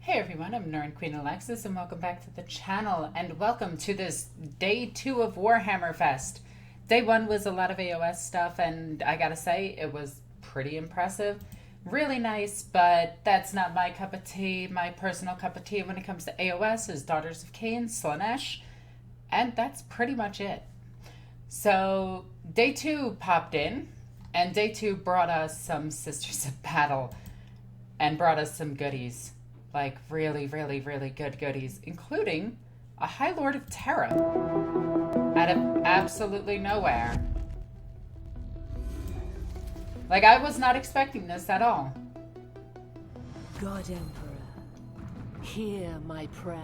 Hey everyone, I'm NornQueenAlexis and welcome back to the channel and welcome to this day 2 of Warhammer Fest. Day 1 was a lot of AOS stuff and I gotta say it was pretty impressive. Really nice, but that's not my cup of tea. My personal cup of tea when it comes to AOS is Daughters of Cain, Slaanesh, and that's pretty much it. So day 2 popped in and day 2 brought us some Sisters of Battle and brought us some goodies. Like really good goodies, including a High Lord of TERRA out of absolutely nowhere. Like, I was not expecting this at all. God Emperor, hear my prayer.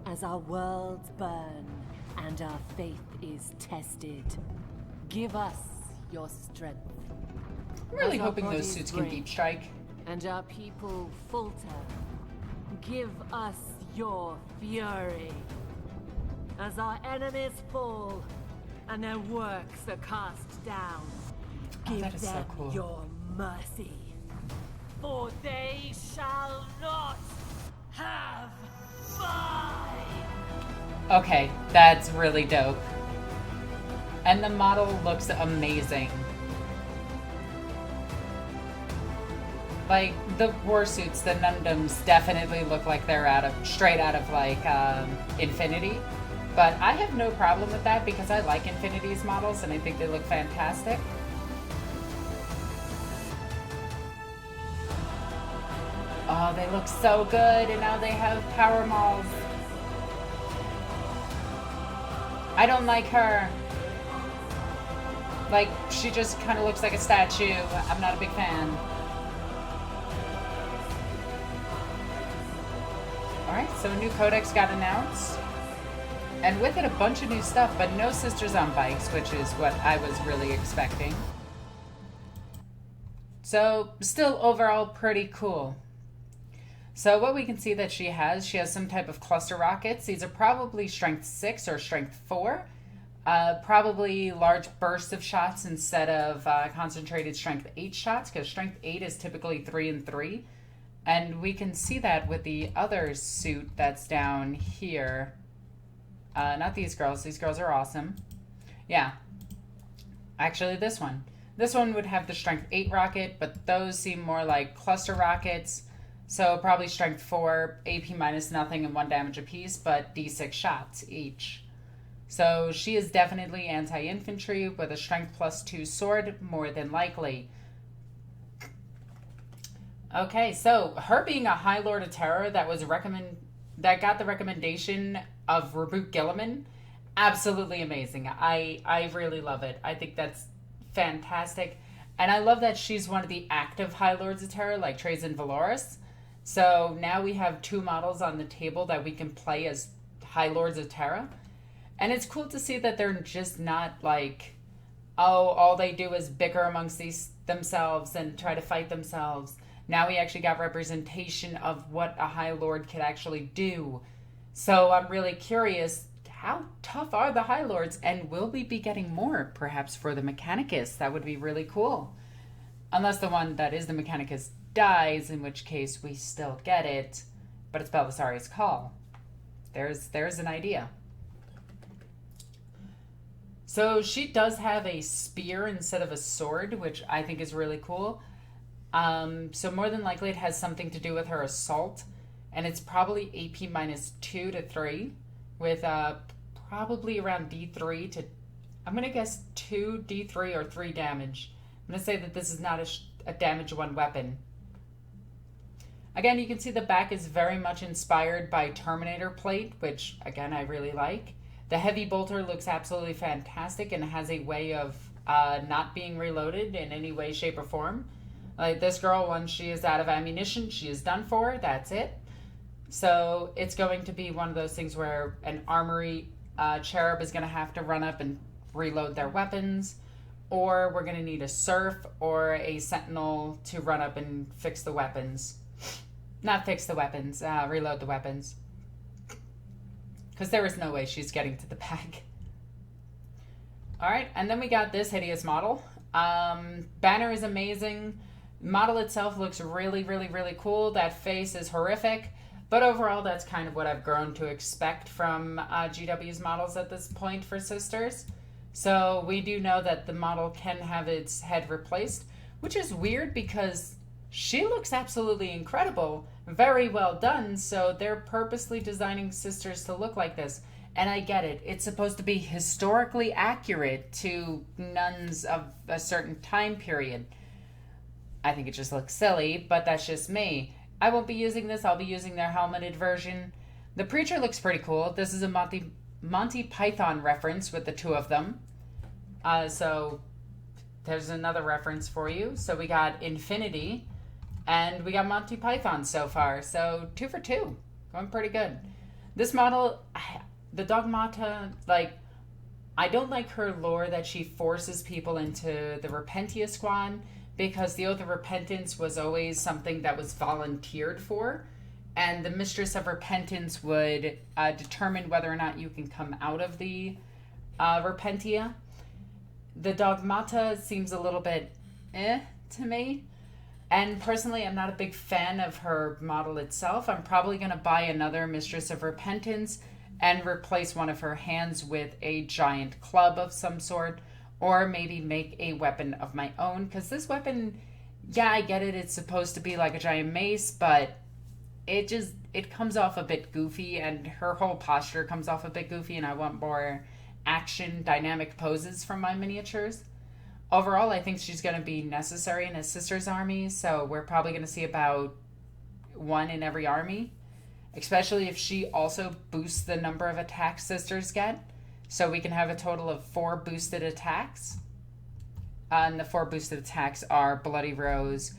As our worlds burn and our faith is tested, give us your strength. I'm really hoping those suits can deep strike. And our people falter. Give us your fury. As our enemies fall and their works are cast down, give them so cool. your mercy. For they shall not have mine. Okay, that's really dope. And the model looks amazing. Like, the war suits, the Nundums, definitely look like they're straight out of, like, Infinity. But I have no problem with that because I like Infinity's models and I think they look fantastic. Oh, they look so good, and now they have power mauls. I don't like her. Like, she just kind of looks like a statue. I'm not a big fan. Alright, so a new codex got announced. And with it a bunch of new stuff, but no sisters on bikes, which is what I was really expecting. So, still overall pretty cool. So what we can see that she has some type of cluster rockets. These are probably strength 6 or strength 4. Probably large bursts of shots instead of concentrated strength 8 shots, because strength 8 is typically 3 and 3. And we can see that with the other suit that's down here. Not these girls. These girls are awesome. Yeah. Actually, this one. This one would have the strength 8 rocket, but those seem more like cluster rockets. So probably strength 4, AP minus nothing, and 1 damage apiece, but D6 shots each. So she is definitely anti-infantry with a strength plus 2 sword, more than likely. Okay, so her being a High Lord of Terror that got the recommendation of Reboot Gilliman, absolutely amazing. I really love it. I think that's fantastic. And I love that she's one of the active High Lords of Terror, like Trace and Valoris. So now we have 2 models on the table that we can play as High Lords of Terror. And it's cool to see that they're just not like, oh, all they do is bicker amongst themselves and try to fight themselves. Now we actually got representation of what a High Lord could actually do. So I'm really curious, how tough are the High Lords? And will we be getting more, perhaps, for the Mechanicus? That would be really cool. Unless the one that is the Mechanicus dies, in which case we still get it. But it's Belisarius' Call. There's an idea. So she does have a spear instead of a sword, which I think is really cool. So more than likely it has something to do with her assault, and it's probably AP minus 2 to 3 with probably around D3 to, I'm going to guess 2 D3 or 3 damage. I'm going to say that this is not a damage 1 weapon. Again, you can see the back is very much inspired by Terminator plate, which again I really like. The heavy bolter looks absolutely fantastic and has a way of not being reloaded in any way, shape, or form. Like this girl, once she is out of ammunition, she is done for. That's it. So it's going to be one of those things where an armory cherub is going to have to run up and reload their weapons, or we're going to need a serf or a sentinel to run up and fix the weapons. Not fix the weapons, reload the weapons. Because there is no way she's getting to the bag. Alright, and then we got this hideous model. Banner is amazing. Model itself looks really, really, really cool. That face is horrific. But overall, that's kind of what I've grown to expect from GW's models at this point for Sisters. So we do know that the model can have its head replaced, which is weird because she looks absolutely incredible. Very well done. So they're purposely designing Sisters to look like this. And I get it. It's supposed to be historically accurate to nuns of a certain time period. I think it just looks silly, but that's just me. I won't be using this. I'll be using their helmeted version. The Preacher looks pretty cool. This is a Monty Python reference with the two of them. So there's another reference for you. So we got Infinity and we got Monty Python so far. So 2 for 2. Going pretty good. This model, the Dogmata, like, I don't like her lore that she forces people into the Repentia squad, because the Oath of Repentance was always something that was volunteered for, and the Mistress of Repentance would determine whether or not you can come out of the Repentia. The Dogmata seems a little bit to me, and personally I'm not a big fan of her model itself. I'm probably going to buy another Mistress of Repentance and replace one of her hands with a giant club of some sort, or maybe make a weapon of my own, because this weapon, yeah, I get it, it's supposed to be like a giant mace, but it comes off a bit goofy, and her whole posture comes off a bit goofy, and I want more action, dynamic poses from my miniatures. Overall, I think she's going to be necessary in a Sisters army, so we're probably going to see about one in every army, especially if she also boosts the number of attacks Sisters get. So we can have a total of 4 boosted attacks. And the 4 boosted attacks are Bloody Rose,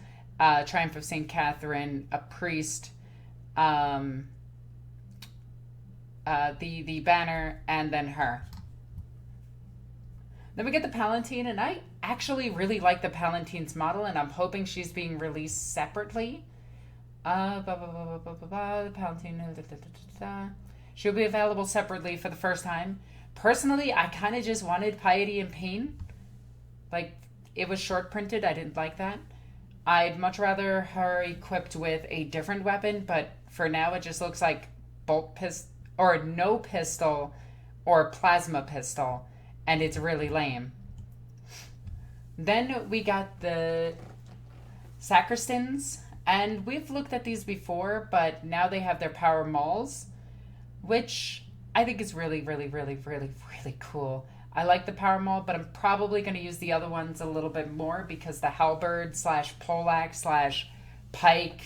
Triumph of St. Catherine, a Priest, the Banner, and then her. Then we get the Palatine, and I actually really like the Palatine's model, and I'm hoping she's being released separately. The Palatine, she'll be available separately for the first time. Personally, I kind of just wanted Piety and Pain. Like, it was short printed. I didn't like that. I'd much rather her equipped with a different weapon, but for now it just looks like bolt pistol, or no pistol, or plasma pistol, and it's really lame. Then we got the Sacristans, and we've looked at these before, but now they have their power mauls, which I think is really, really, really, really, really cool. I like the power maul, but I'm probably going to use the other ones a little bit more, because the halberd / poleaxe / pike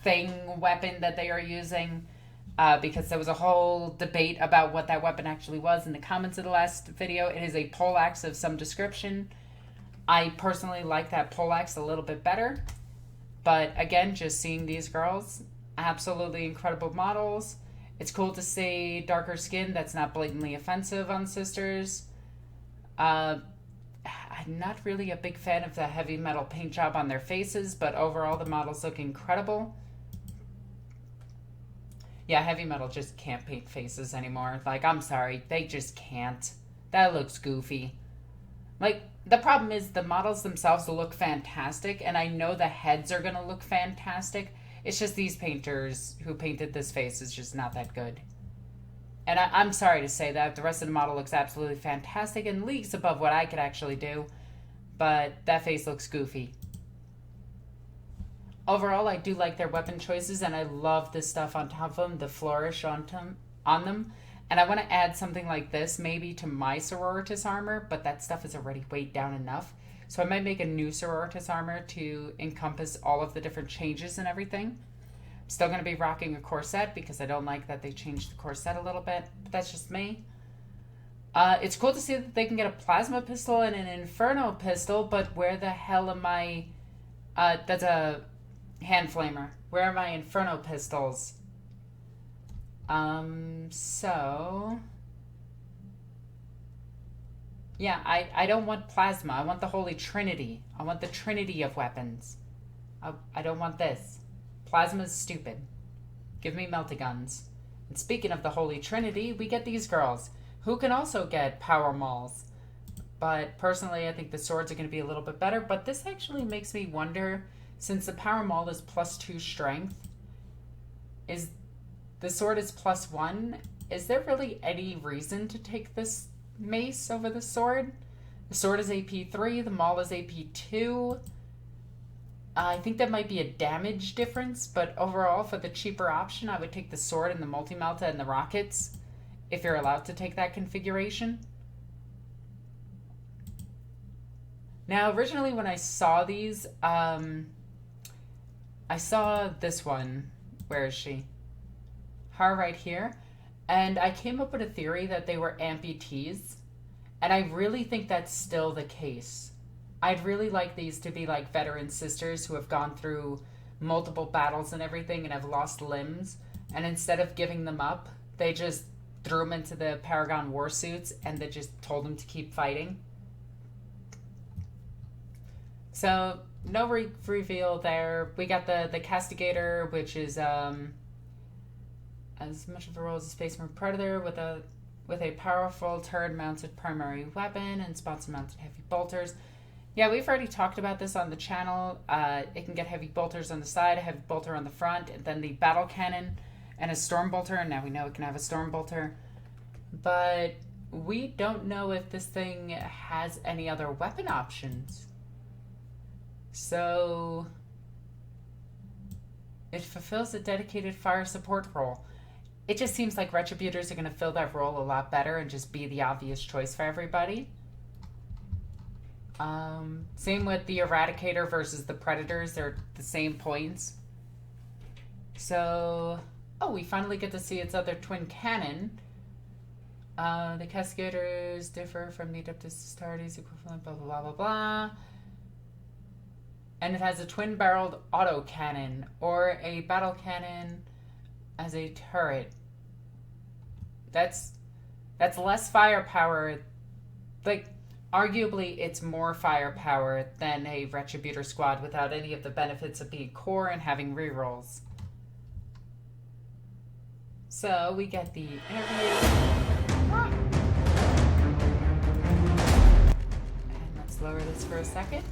thing weapon that they are using, because there was a whole debate about what that weapon actually was in the comments of the last video. It is a poleaxe of some description. I personally like that poleaxe a little bit better, but again, just seeing these girls, absolutely incredible models. It's cool to see darker skin that's not blatantly offensive on Sisters. I'm not really a big fan of the heavy metal paint job on their faces, but overall the models look incredible. Yeah, heavy metal just can't paint faces anymore. Like, I'm sorry, they just can't. That looks goofy. Like, the problem is the models themselves look fantastic, and I know the heads are going to look fantastic. It's just these painters who painted this face is just not that good. And I'm sorry to say that. The rest of the model looks absolutely fantastic and leagues above what I could actually do. But that face looks goofy. Overall, I do like their weapon choices, and I love this stuff on top of them, the flourish on them. And I want to add something like this maybe to my Sororitas armor, but that stuff is already weighed down enough. So I might make a new Sororitas armor to encompass all of the different changes and everything. I'm still going to be rocking a corset because I don't like that they changed the corset a little bit, but that's just me. It's cool to see that they can get a plasma pistol and an inferno pistol, but where the hell am I? That's a hand flamer. Where are my inferno pistols? Yeah, I don't want plasma. I want the Holy Trinity. I want the Trinity of weapons. I don't want this. Plasma's stupid. Give me meltaguns. And speaking of the Holy Trinity, we get these girls, who can also get power mauls. But personally, I think the swords are going to be a little bit better. But this actually makes me wonder, since the power maul is +2 strength, is the sword is +1, is there really any reason to take this mace over the sword? The sword is AP3, the maul is AP2. I think that might be a damage difference, but overall, for the cheaper option, I would take the sword and the multi-melta and the rockets, if you're allowed to take that configuration. Now, originally when I saw these, I saw this one. Where is she? Her right here. And I came up with a theory that they were amputees. And I really think that's still the case. I'd really like these to be like veteran sisters who have gone through multiple battles and everything and have lost limbs. And instead of giving them up, they just threw them into the Paragon war suits and they just told them to keep fighting. So, no reveal there. We got the Castigator, which is as much of a role as a Space Marine Predator with a powerful turret-mounted primary weapon and sponsor-mounted heavy bolters. Yeah, we've already talked about this on the channel. It can get heavy bolters on the side, a heavy bolter on the front, and then the battle cannon and a storm bolter. And now we know it can have a storm bolter. But we don't know if this thing has any other weapon options. So it fulfills a dedicated fire support role. It just seems like Retributors are going to fill that role a lot better and just be the obvious choice for everybody. Same with the Eradicator versus the Predators. They're the same points. So, we finally get to see its other twin cannon. The Castigators differ from the Adeptus Astartes equivalent, blah, blah, blah, blah, blah. And it has a twin-barreled autocannon, or a battle cannon as a turret. That's less firepower. Like, arguably, it's more firepower than a Retributor squad without any of the benefits of being core and having rerolls. So, we get the interview. And let's lower this for a second.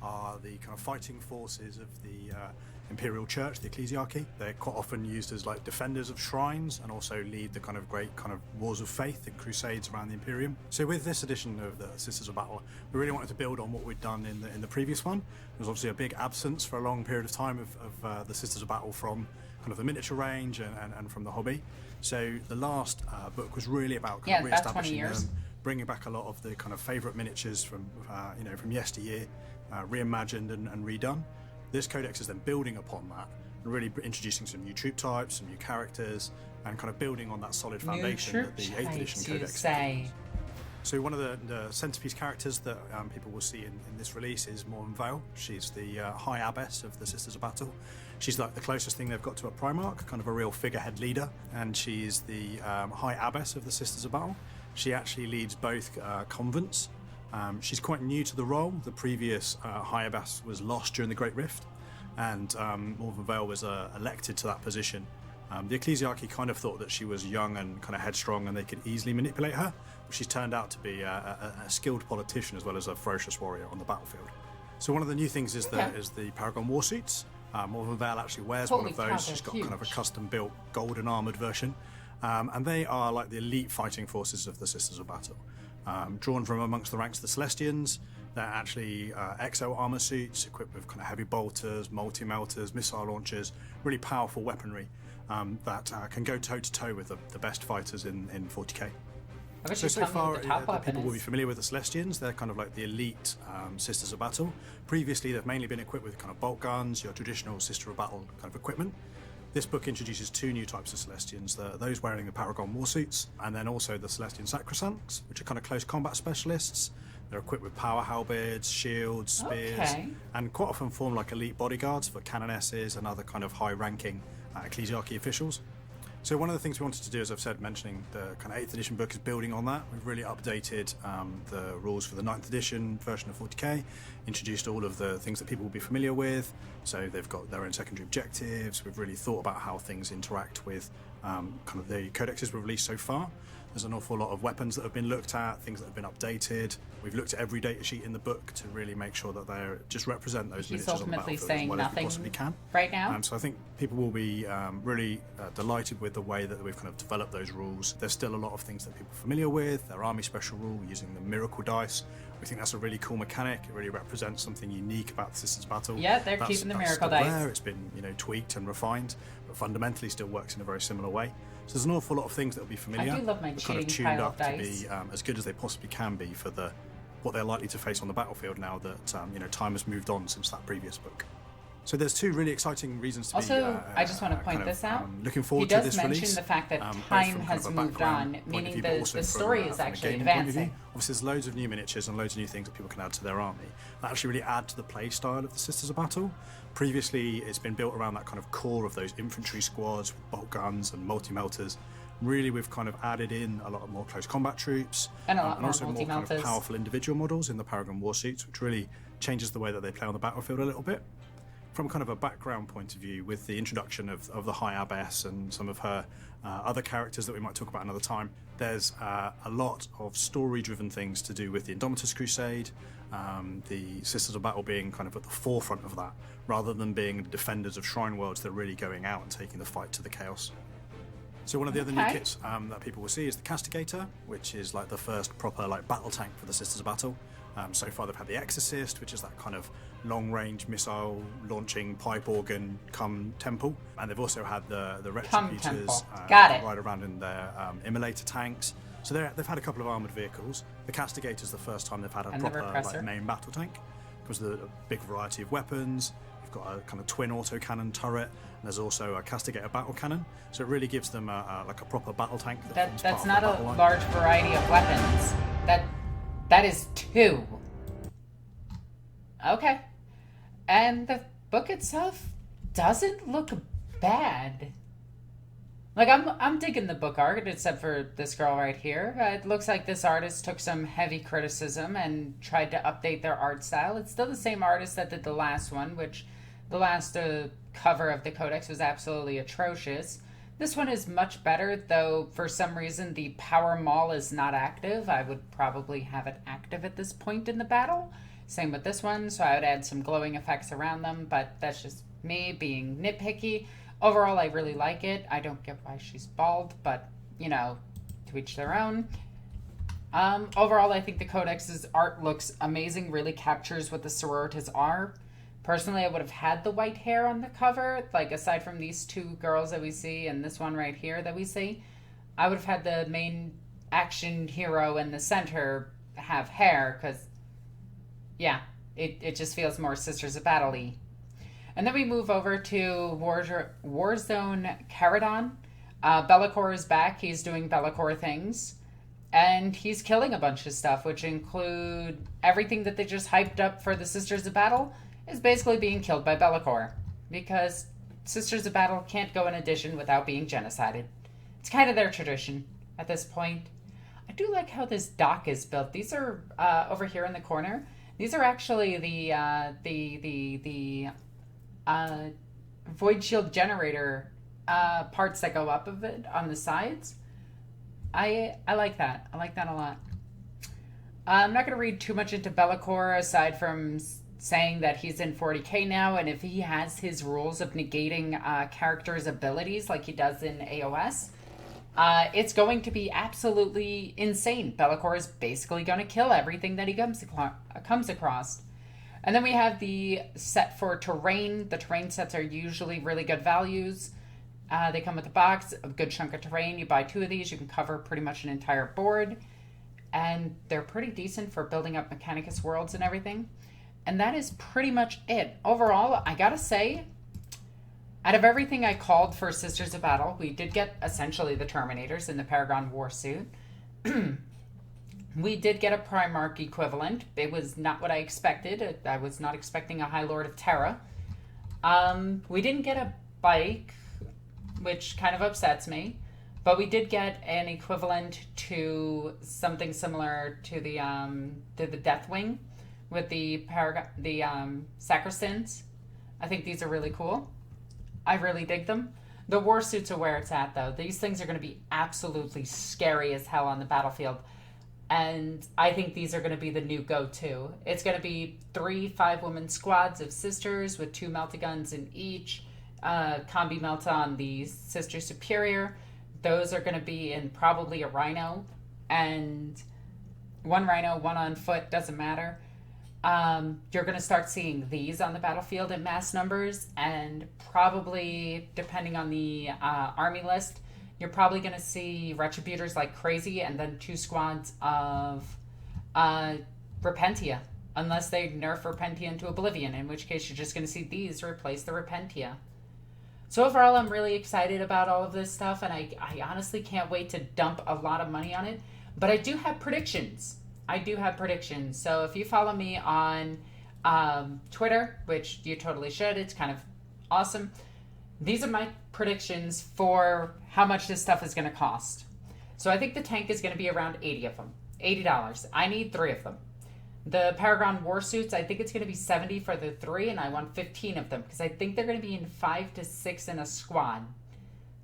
Are the kind of fighting forces of the Imperial Church, the Ecclesiarchy. They're quite often used as like defenders of shrines and also lead the kind of great kind of wars of faith and crusades around the Imperium. So with this edition of the Sisters of Battle, we really wanted to build on what we'd done in the previous one. There was obviously a big absence for a long period of time of the Sisters of Battle from kind of the miniature range and from the hobby. So the last book was really about kind of re-establishing them, bringing back a lot of the kind of favourite miniatures from from yesteryear. Reimagined and redone. This codex is then building upon that and really introducing some new troop types, some new characters, and kind of building on that solid foundation that the 8th edition codex has. So one of the centerpiece characters that people will see in this release is Morn Vale. She's the High Abbess of the Sisters of Battle. She's like the closest thing they've got to a Primarch, kind of a real figurehead leader, and she's the High Abbess of the Sisters of Battle. She actually leads both convents. She's quite new to the role. The previous High Abbess was lost during the Great Rift, and Morven Vale was elected to that position. The Ecclesiarchy kind of thought that she was young and kind of headstrong and they could easily manipulate her, but she's turned out to be a skilled politician as well as a ferocious warrior on the battlefield. So one of the new things is the Paragon Warsuits. Morven Vale actually wears one of those. She's got kind of a custom-built golden armoured version, and they are like the elite fighting forces of the Sisters of Battle. Drawn from amongst the ranks of the Celestians. They're actually exo armor suits equipped with kind of heavy bolters, multi-melters, missile launchers, really powerful weaponry that can go toe-to-toe with the best fighters in 40k. So far, people will be familiar with the Celestians. They're kind of like the elite Sisters of Battle. Previously, they've mainly been equipped with kind of bolt guns, your traditional Sister of Battle kind of equipment. This book introduces two new types of Celestians, those wearing the Paragon warsuits, and then also the Celestian Sacrosancts, which are kind of close combat specialists. They're equipped with power halberds, shields, spears, and quite often form like elite bodyguards for canonesses and other kind of high-ranking Ecclesiarchy officials. So one of the things we wanted to do, as I've said, mentioning the kind of 8th edition book, is building on that. We've really updated the rules for the 9th edition version of 40k, introduced all of the things that people will be familiar with. So they've got their own secondary objectives. We've really thought about how things interact with kind of the codexes we've released so far. There's an awful lot of weapons that have been looked at, things that have been updated. We've looked at every data sheet in the book to really make sure that they just represent those He's miniatures on the ultimately battlefield saying as well as we nothing possibly can. right now. So I think people will be really delighted with the way that we've kind of developed those rules. There's still a lot of things that people are familiar with. Their army special rule using the miracle dice. We think that's a really cool mechanic. It really represents something unique about the Sisters Battle. Yeah, they're keeping the miracle dice. There. It's been tweaked and refined, but fundamentally still works in a very similar way. So there's an awful lot of things that will be familiar. I do love my but kind of cheating tuned pile up of to dice. be as good as they possibly can be for what they're likely to face on the battlefield now that time has moved on since that previous book. So there's two really exciting reasons to also, be. I just want to point this out. Looking forward to this He does release. mention the fact that both time from has kind of a moved background on, point of meaning view, but the also story from is a actually gaming point of view. advancing. Obviously, there's loads of new miniatures and loads of new things that people can add to their army that actually really add to the play style of the Sisters of Battle. Previously, it's been built around that kind of core of those infantry squads with bolt guns and multi-melters. Really, we've kind of added in a lot more close combat troops And a lot and more also more kind of multi-melters. powerful individual models in the Paragon warsuits, which really changes the way that they play on the battlefield a little bit. From kind of a background point of view, with the introduction of the High Abbess and some of her other characters that we might talk about another time, there's a lot of story-driven things to do with the Indomitus Crusade, the Sisters of Battle being kind of at the forefront of that, rather than being defenders of Shrine Worlds. They're really going out and taking the fight to the chaos. So one of the other new kits that people will see is the Castigator, which is like the first proper battle tank for the Sisters of Battle. So far they've had the Exorcist, which is that kind of long-range missile launching pipe organ come temple, and they've also had the Retributors ride around in their immolator tanks. So they've had a couple of armoured vehicles. The Castigator's the first time they've had a proper main battle tank. Comes with a big variety of weapons. You've got a kind of twin autocannon turret, and there's also a Castigator battle cannon. So it really gives them a proper battle tank. That's not a large variety of weapons. That is 2. Okay. And the book itself doesn't look bad. I'm digging the book art, except for this girl right here. It looks like this artist took some heavy criticism and tried to update their art style. It's still the same artist that did the last one, which the last cover of the Codex was absolutely atrocious. This one is much better, though for some reason the power maul is not active. I would probably have it active at this point in the battle. Same with this one, so I would add some glowing effects around them, but that's just me being nitpicky. Overall, I really like it. I don't get why she's bald, but, to each their own. Overall, I think the Codex's art looks amazing, really captures what the sororitas are. Personally, I would have had the white hair on the cover, aside from these 2 girls that we see and this one right here that we see. I would have had the main action hero in the center have hair, because, yeah, it just feels more Sisters of Battle-y. And then we move over to Warzone Caradon. Be'lakor is back. He's doing Be'lakor things. And he's killing a bunch of stuff, which include everything that they just hyped up for the Sisters of Battle is basically being killed by Be'lakor. Because Sisters of Battle can't go in addition without being genocided. It's kind of their tradition at this point. I do like how this dock is built. These are, over here in the corner, these are actually the void shield generator parts that go up of it on the sides. I like that. I like that a lot. I'm not going to read too much into Be'lakor aside from saying that he's in 40k now, and if he has his rules of negating characters' abilities like he does in AOS, it's going to be absolutely insane. Be'lakor is basically going to kill everything that he comes across. And then we have the set for terrain. The terrain sets are usually really good values. They come with a box, a good chunk of terrain. You buy 2 of these, you can cover pretty much an entire board. And they're pretty decent for building up Mechanicus worlds and everything. And that is pretty much it. Overall, I gotta say, out of everything I called for Sisters of Battle, we did get essentially the Terminators in the Paragon Warsuit. We did get a Primarch equivalent. It was not what I expected. I was not expecting a High Lord of TERRA. We didn't get a bike, which kind of upsets me. But we did get an equivalent to something similar to the Deathwing with the Sacristans. I think these are really cool. I really dig them. The war suits are where it's at, though. These things are going to be absolutely scary as hell on the battlefield. And I think these are going to be the new go-to. It's going to be 3 5-woman squads of sisters with 2 melta-guns in each. Combi melta on the sister superior. Those are going to be in probably a rhino. And 1 rhino, 1 on foot, doesn't matter. You're going to start seeing these on the battlefield in mass numbers. And probably, depending on the army list, you're probably going to see Retributors like crazy, and then 2 squads of Repentia. Unless they nerf Repentia into Oblivion, in which case you're just going to see these replace the Repentia. So overall, I'm really excited about all of this stuff, and I honestly can't wait to dump a lot of money on it. But I do have predictions. So if you follow me on Twitter, which you totally should, it's kind of awesome. These are my predictions for how much this stuff is going to cost. So I think the tank is going to be around 80 of them. $80. I need 3 of them. The Paragon War Suits, I think it's going to be 70 for the 3, and I want 15 of them, because I think they're going to be in 5 to 6 in a squad.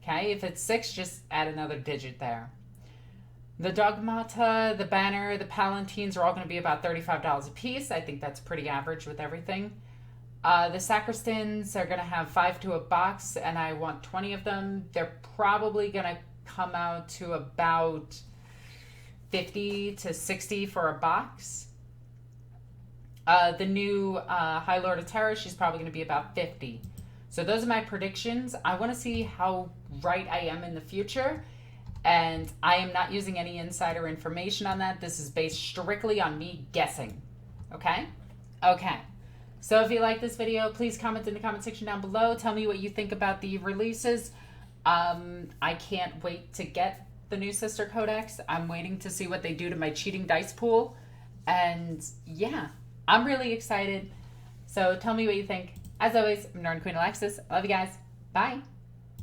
Okay, if it's 6, just add another digit there. The Dogmata, the Banner, the Palatines are all going to be about $35 a piece. I think that's pretty average with everything. The Sacristans are going to have 5 to a box, and I want 20 of them. They're probably going to come out to about 50 to 60 for a box. The new High Lord of Terror, she's probably going to be about 50. So those are my predictions. I want to see how right I am in the future. And I am not using any insider information on that. This is based strictly on me guessing. Okay? Okay. So if you like this video, please comment in the comment section down below. Tell me what you think about the releases. I can't wait to get the new Sister Codex. I'm waiting to see what they do to my cheating dice pool. And yeah, I'm really excited. So tell me what you think. As always, I'm NornQueenAlexis. Love you guys. Bye.